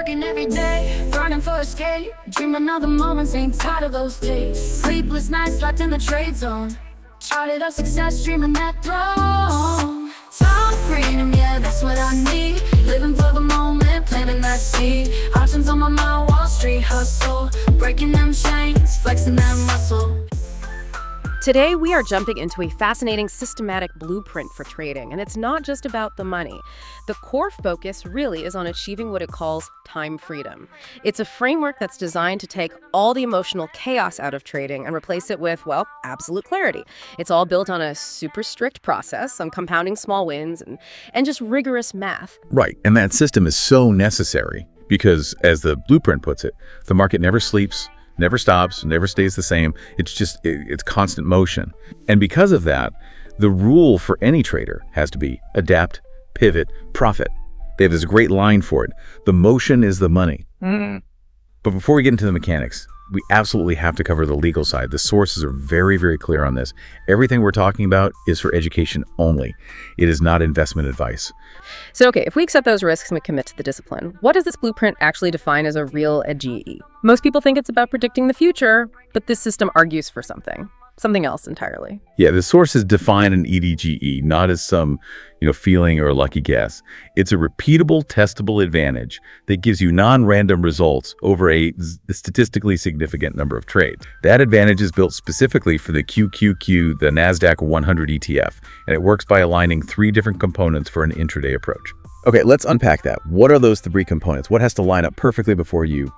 Working every day, burning for escape, dreaming of the moments, ain't tired of those days. Sleepless nights locked in the trade zone, charted up success, dreaming that throne. Time freedom, yeah, that's what I need. Living for the moment, planting that seed. Options on my mind, Wall Street hustle, breaking them chains, flexing that muscle. Today, we are jumping into a fascinating systematic blueprint for trading, and it's not just about the money. The core focus really is on achieving what it calls time freedom. It's a framework that's designed to take all the emotional chaos out of trading and replace it with, well, absolute clarity. It's all built on a super strict process, on compounding small wins, and just rigorous math. Right, and that system is so necessary because, as the blueprint puts it, the market never sleeps, never stops, never stays the same. It's constant motion. And because of that, the rule for any trader has to be adapt, pivot, profit. They have this great line for it. The motion is the money. But before we get into the mechanics, we absolutely have to cover the legal side. The sources are very, very clear on this. Everything we're talking about is for education only. It is not investment advice. So, okay, if we accept those risks and we commit to the discipline, what does this blueprint actually define as a real GE? Most people think it's about predicting the future, but this system argues for something else entirely. Yeah, the sources define an EDGE not as some, feeling or a lucky guess. It's a repeatable, testable advantage that gives you non-random results over a statistically significant number of trades. That advantage is built specifically for the QQQ, the NASDAQ 100 ETF, and it works by aligning 3 different components for an intraday approach. Okay, let's unpack that. What are those 3 components? What has to line up perfectly before you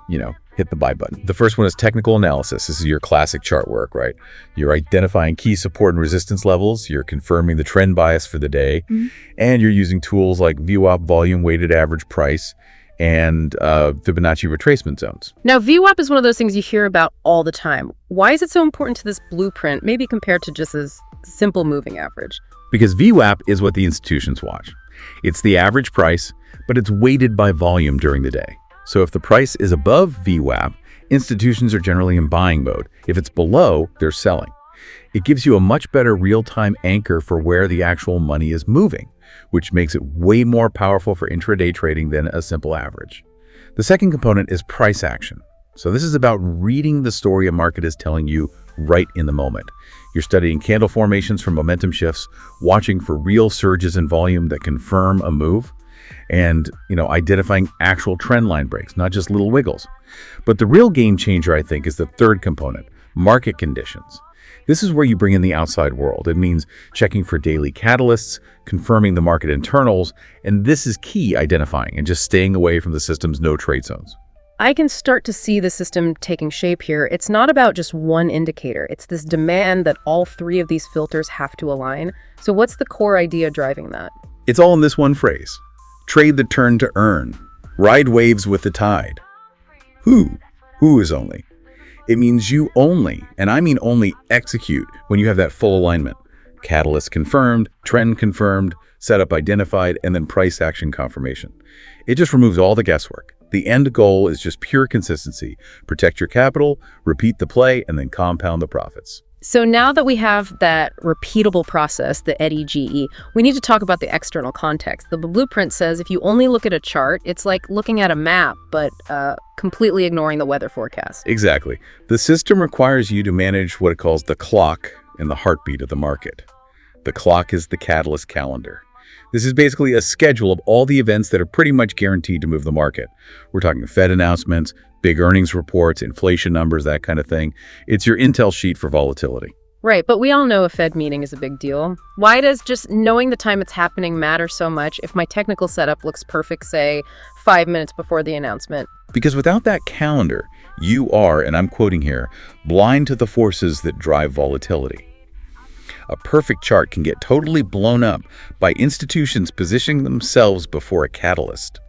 hit the buy button? The first one is technical analysis. This is your classic chart work, right? You're identifying key support and resistance levels. You're confirming the trend bias for the day. And you're using tools like VWAP, volume weighted average price, and Fibonacci retracement zones. Now, VWAP is one of those things you hear about all the time. Why is it so important to this blueprint, maybe compared to just a simple moving average? Because VWAP is what the institutions watch. It's the average price, but it's weighted by volume during the day. So if the price is above VWAP, institutions are generally in buying mode. If it's below, they're selling. It gives you a much better real-time anchor for where the actual money is moving, which makes it way more powerful for intraday trading than a simple average. The second component is price action. So this is about reading the story a market is telling you right in the moment. You're studying candle formations from momentum shifts, watching for real surges in volume that confirm a move, and identifying actual trend line breaks, not just little wiggles. But the real game changer, I think, is the third component, market conditions. This is where you bring in the outside world. It means checking for daily catalysts, confirming the market internals, and this is key, identifying and just staying away from the system's no trade zones. I can start to see the system taking shape here. It's not about just one indicator. It's this demand that all 3 of these filters have to align. So what's the core idea driving that? It's all in this one phrase. Trade the turn to earn. Ride waves with the tide. Who is only? It means you only, and I mean only, execute when you have that full alignment. Catalyst confirmed, trend confirmed, setup identified, and then price action confirmation. It just removes all the guesswork. The end goal is just pure consistency. Protect your capital, repeat the play, and then compound the profits. So now that we have that repeatable process, the EDGE, we need to talk about the external context. The blueprint says if you only look at a chart, it's like looking at a map, but completely ignoring the weather forecast. Exactly. The system requires you to manage what it calls the clock and the heartbeat of the market. The clock is the catalyst calendar. This is basically a schedule of all the events that are pretty much guaranteed to move the market. We're talking Fed announcements, big earnings reports, inflation numbers, that kind of thing. It's your intel sheet for volatility. Right, but we all know a Fed meeting is a big deal. Why does just knowing the time it's happening matter so much if my technical setup looks perfect, say, 5 minutes before the announcement? Because without that calendar, you are, and I'm quoting here, blind to the forces that drive volatility. A perfect chart can get totally blown up by institutions positioning themselves before a catalyst.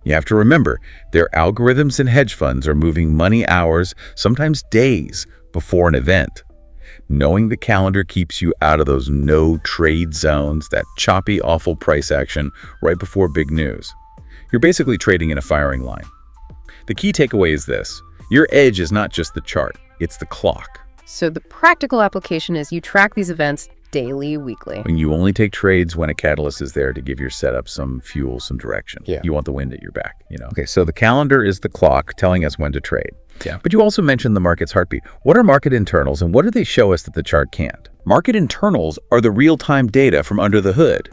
You have to remember, their algorithms and hedge funds are moving money hours, sometimes days, before an event. Knowing the calendar keeps you out of those no-trade zones, that choppy, awful price action right before big news. You're basically trading in a firing line. The key takeaway is this. Your edge is not just the chart, it's the clock. So the practical application is you track these events daily, weekly. And you only take trades when a catalyst is there to give your setup some fuel, some direction. Yeah. You want the wind at your back, Okay, so the calendar is the clock telling us when to trade. Yeah. But you also mentioned the market's heartbeat. What are market internals and what do they show us that the chart can't? Market internals are the real-time data from under the hood.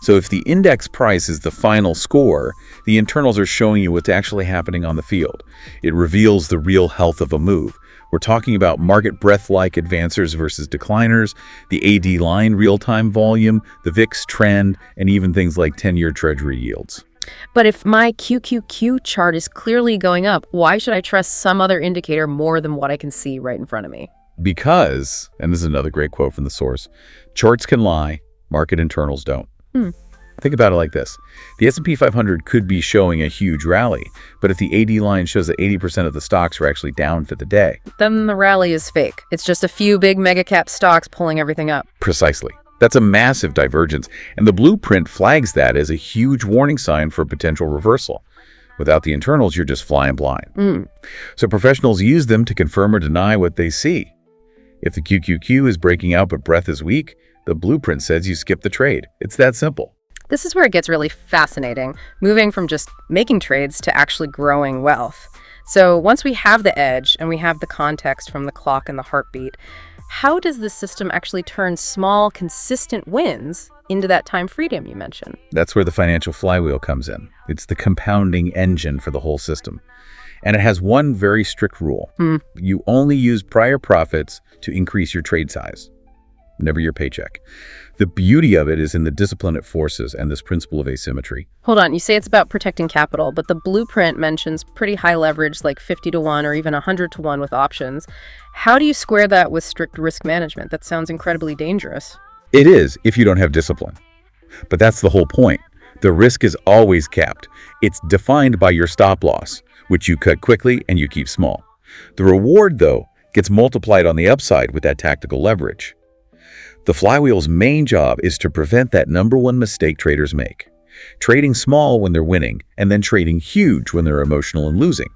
So if the index price is the final score, the internals are showing you what's actually happening on the field. It reveals the real health of a move. We're talking about market breadth-like advancers versus decliners, the AD line real-time volume, the VIX trend, and even things like 10-year treasury yields. But if my QQQ chart is clearly going up, why should I trust some other indicator more than what I can see right in front of me? Because, and this is another great quote from the source, charts can lie, market internals don't. Think about it like this. The S&P 500 could be showing a huge rally, but if the AD line shows that 80% of the stocks are actually down for the day. Then the rally is fake. It's just a few big mega cap stocks pulling everything up. Precisely. That's a massive divergence, and the blueprint flags that as a huge warning sign for a potential reversal. Without the internals, you're just flying blind. So professionals use them to confirm or deny what they see. If the QQQ is breaking out but breadth is weak, the blueprint says you skip the trade. It's that simple. This is where it gets really fascinating, moving from just making trades to actually growing wealth. So once we have the edge and we have the context from the clock and the heartbeat, how does the system actually turn small, consistent wins into that time freedom you mentioned? That's where the financial flywheel comes in. It's the compounding engine for the whole system. And it has one very strict rule. You only use prior profits to increase your trade size, never your paycheck. The beauty of it is in the discipline it forces and this principle of asymmetry. Hold on, you say it's about protecting capital, but the blueprint mentions pretty high leverage like 50 to 1 or even 100 to 1 with options. How do you square that with strict risk management? That sounds incredibly dangerous. It is if you don't have discipline. But that's the whole point. The risk is always capped. It's defined by your stop loss, which you cut quickly and you keep small. The reward, though, gets multiplied on the upside with that tactical leverage. The flywheel's main job is to prevent that number one mistake traders make. Trading small when they're winning and then trading huge when they're emotional and losing.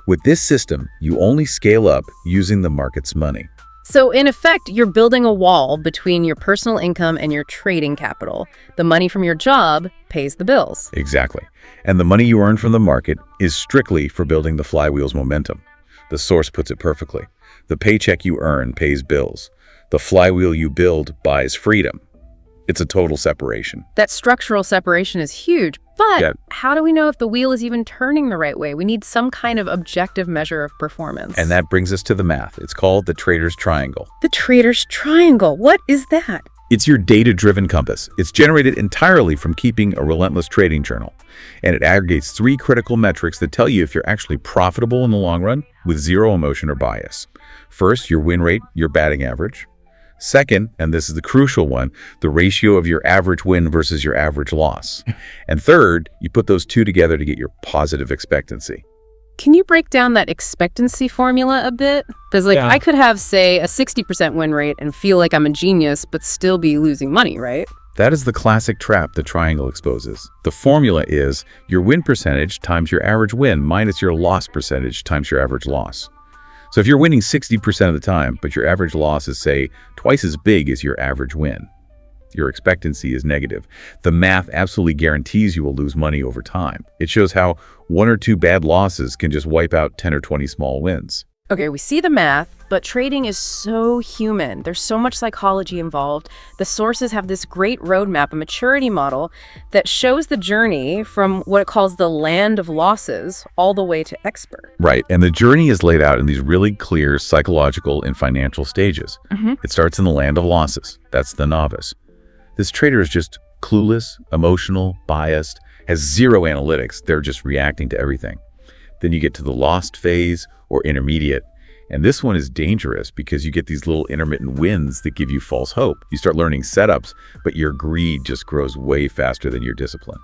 With this system, you only scale up using the market's money. So in effect, you're building a wall between your personal income and your trading capital. The money from your job pays the bills. Exactly. And the money you earn from the market is strictly for building the flywheel's momentum. The source puts it perfectly. The paycheck you earn pays bills. The flywheel you build buys freedom. It's a total separation. That structural separation is huge, but Yeah. how do we know if the wheel is even turning the right way? We need some kind of objective measure of performance. And that brings us to the math. It's called the trader's triangle. The trader's triangle, what is that? It's your data-driven compass. It's generated entirely from keeping a relentless trading journal. And it aggregates 3 critical metrics that tell you if you're actually profitable in the long run with zero emotion or bias. First, your win rate, your batting average. Second, and this is the crucial one, the ratio of your average win versus your average loss. And third, you put those two together to get your positive expectancy. Can you break down that expectancy formula a bit? Because I could have, say, a 60% win rate and feel like I'm a genius, but still be losing money, right? That is the classic trap the triangle exposes. The formula is your win percentage times your average win minus your loss percentage times your average loss. So if you're winning 60% of the time, but your average loss is, say, twice as big as your average win, your expectancy is negative. The math absolutely guarantees you will lose money over time. It shows how 1 or 2 bad losses can just wipe out 10 or 20 small wins. Okay, we see the math, but trading is so human. There's so much psychology involved. The sources have this great roadmap, a maturity model that shows the journey from what it calls the land of losses all the way to expert. Right, and the journey is laid out in these really clear psychological and financial stages. It starts in the land of losses. That's the novice. This trader is just clueless, emotional, biased, has zero analytics. They're just reacting to everything. Then you get to the lost phase or intermediate. And this one is dangerous because you get these little intermittent wins that give you false hope. You start learning setups, but your greed just grows way faster than your discipline.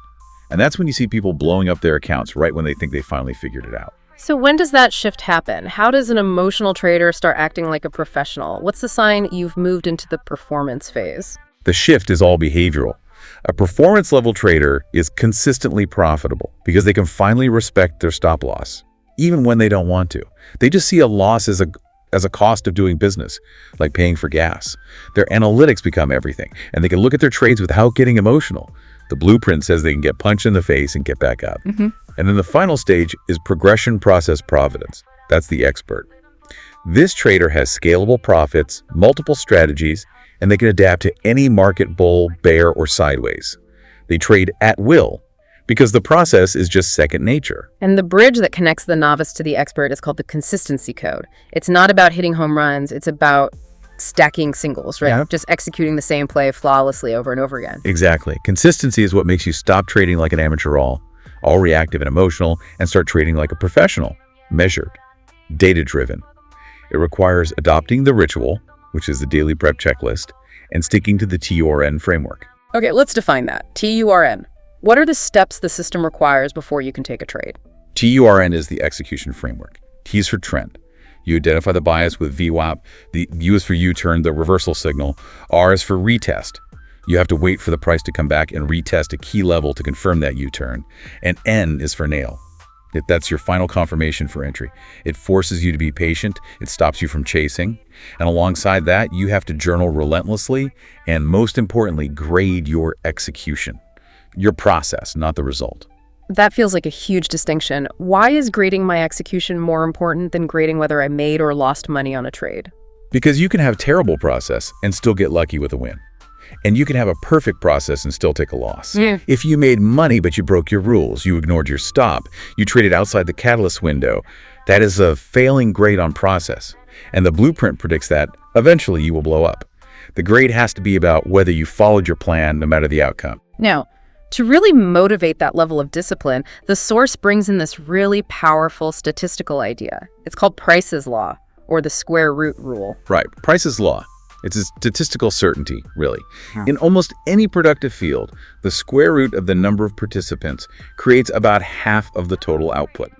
And that's when you see people blowing up their accounts right when they think they finally figured it out. So when does that shift happen? How does an emotional trader start acting like a professional? What's the sign you've moved into the performance phase? The shift is all behavioral. A performance level trader is consistently profitable because they can finally respect their stop loss, even when they don't want to. They just see a loss as as a cost of doing business, like paying for gas. Their analytics become everything, and they can look at their trades without getting emotional. The blueprint says they can get punched in the face and get back up. And then the final stage is progression process providence. That's the expert. This trader has scalable profits, multiple strategies, and they can adapt to any market bull, bear, or sideways. They trade at will because the process is just second nature. And the bridge that connects the novice to the expert is called the consistency code. It's not about hitting home runs, it's about stacking singles, right? Yeah. Just executing the same play flawlessly over and over again. Exactly. Consistency is what makes you stop trading like an amateur all reactive and emotional, and start trading like a professional, measured, data-driven. It requires adopting the ritual, which is the daily prep checklist, and sticking to the TURN framework. Okay, let's define that. TURN. What are the steps the system requires before you can take a trade? TURN is the execution framework. T is for trend. You identify the bias with VWAP. The U is for U-turn, the reversal signal. R is for retest. You have to wait for the price to come back and retest a key level to confirm that U-turn. And N is for nail. That's your final confirmation for entry. It forces you to be patient. It stops you from chasing. And alongside that, you have to journal relentlessly and, most importantly, grade your execution. Your process, not the result. That feels like a huge distinction. Why is grading my execution more important than grading whether I made or lost money on a trade? Because you can have terrible process and still get lucky with a win. And you can have a perfect process and still take a loss. If you made money but you broke your rules, you ignored your stop, you traded outside the catalyst window, that is a failing grade on process. And the blueprint predicts that eventually you will blow up. The grade has to be about whether you followed your plan no matter the outcome. Now, to really motivate that level of discipline, the source brings in this really powerful statistical idea. It's called Price's Law, or the square root rule. Right. Price's Law. It's a statistical certainty, really. In almost any productive field, the square root of the number of participants creates about half of the total output.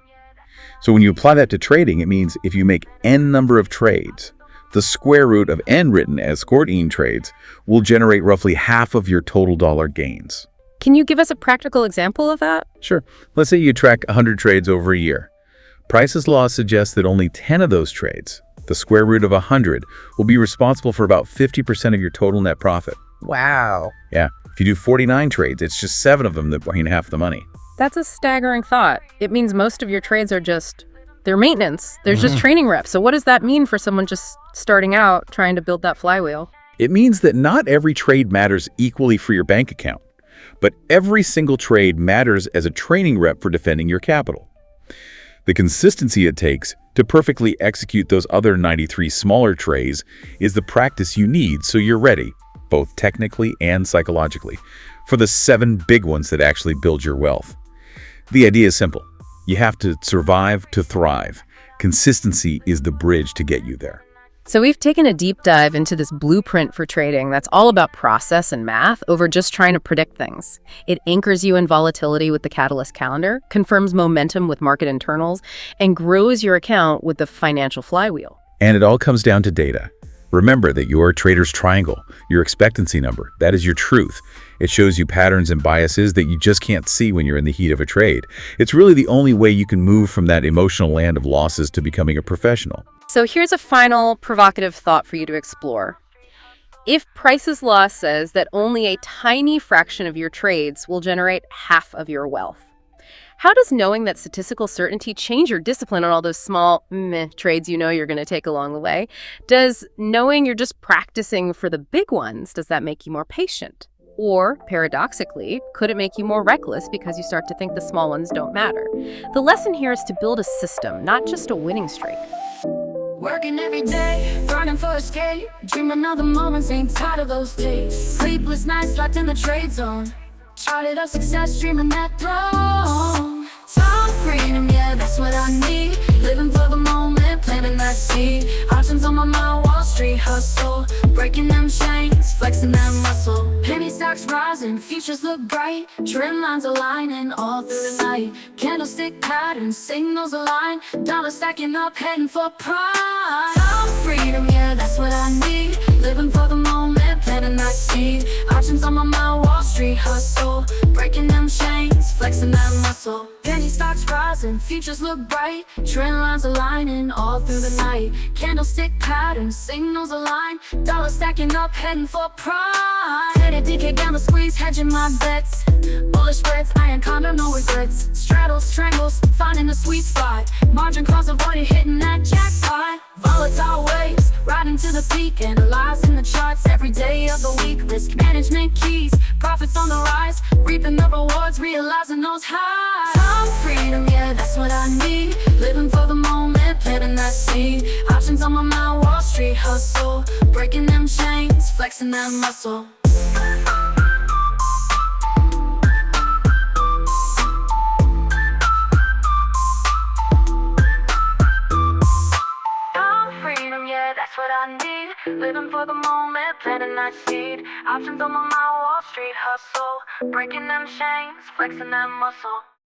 So when you apply that to trading, it means if you make n number of trades, the square root of n written as scored in trades will generate roughly half of your total dollar gains. Can you give us a practical example of that? Sure. Let's say you track 100 trades over a year. Price's Law suggests that only 10 of those trades, the square root of 100, will be responsible for about 50% of your total net profit. Wow. Yeah. If you do 49 trades, it's just 7 of them that bring half the money. That's a staggering thought. It means most of your trades are just, they're maintenance. There's just training reps. So what does that mean for someone just starting out trying to build that flywheel? It means that not every trade matters equally for your bank account, but every single trade matters as a training rep for defending your capital. The consistency it takes to perfectly execute those other 93 smaller trades is the practice you need so you're ready, both technically and psychologically, for the 7 big ones that actually build your wealth. The idea is simple. You have to survive to thrive. Consistency is the bridge to get you there. So we've taken a deep dive into this blueprint for trading that's all about process and math over just trying to predict things. It anchors you in volatility with the catalyst calendar, confirms momentum with market internals, and grows your account with the financial flywheel. And it all comes down to data. Remember that your trader's triangle, your expectancy number, that is your truth. It shows you patterns and biases that you just can't see when you're in the heat of a trade. It's really the only way you can move from that emotional land of losses to becoming a professional. So here's a final provocative thought for you to explore. If Price's Law says that only a tiny fraction of your trades will generate half of your wealth, how does knowing that statistical certainty change your discipline on all those small trades you know you're going to take along the way? Does knowing you're just practicing for the big ones, does that make you more patient? Or, paradoxically, could it make you more reckless because you start to think the small ones don't matter? The lesson here is to build a system, not just a winning streak. Working every day, running for escape, dreaming of the moments, ain't tired of those days. Sleepless nights locked in the trade zone, charted up success, dreaming that throne. Time freedom, yeah, that's what I need. Living for the moment, planting that seed. Options on my mind, Wall Street hustle, breaking them chains, flexing that muscle. Penny stocks rising, futures look bright, trend lines aligning all through the night. Candlestick patterns, signals align, dollar stacking up, heading for pride. Time freedom, yeah, that's what I need. Living for the moment, planting that seed. Options on my mind, Wall Street hustle, breaking them chains, flexing that muscle. Penny stocks stocks rising, futures look bright. Trend lines aligning all through the night. Candlestick patterns, signals align. Dollar stacking up, heading for prime. Headed DK down the squeeze, hedging my bets. Bullish spreads, iron condor, no regrets. Straddles, strangles, finding the sweet spot. Margin calls avoided, hitting that jackpot. Volatile waves, riding to the peak. Analyzing the charts every day of the week. Risk management keys, profits on the rise. Reaping the rewards, realizing those highs. Time freedom, yeah, that's what I need. Living for the moment, planting that seed. Options on my mind, Wall Street hustle. Breaking them chains, flexing that muscle. That's what I need. Living for the moment, planting that seed. Options on my mind, Wall Street hustle. Breaking them chains, flexing that muscle.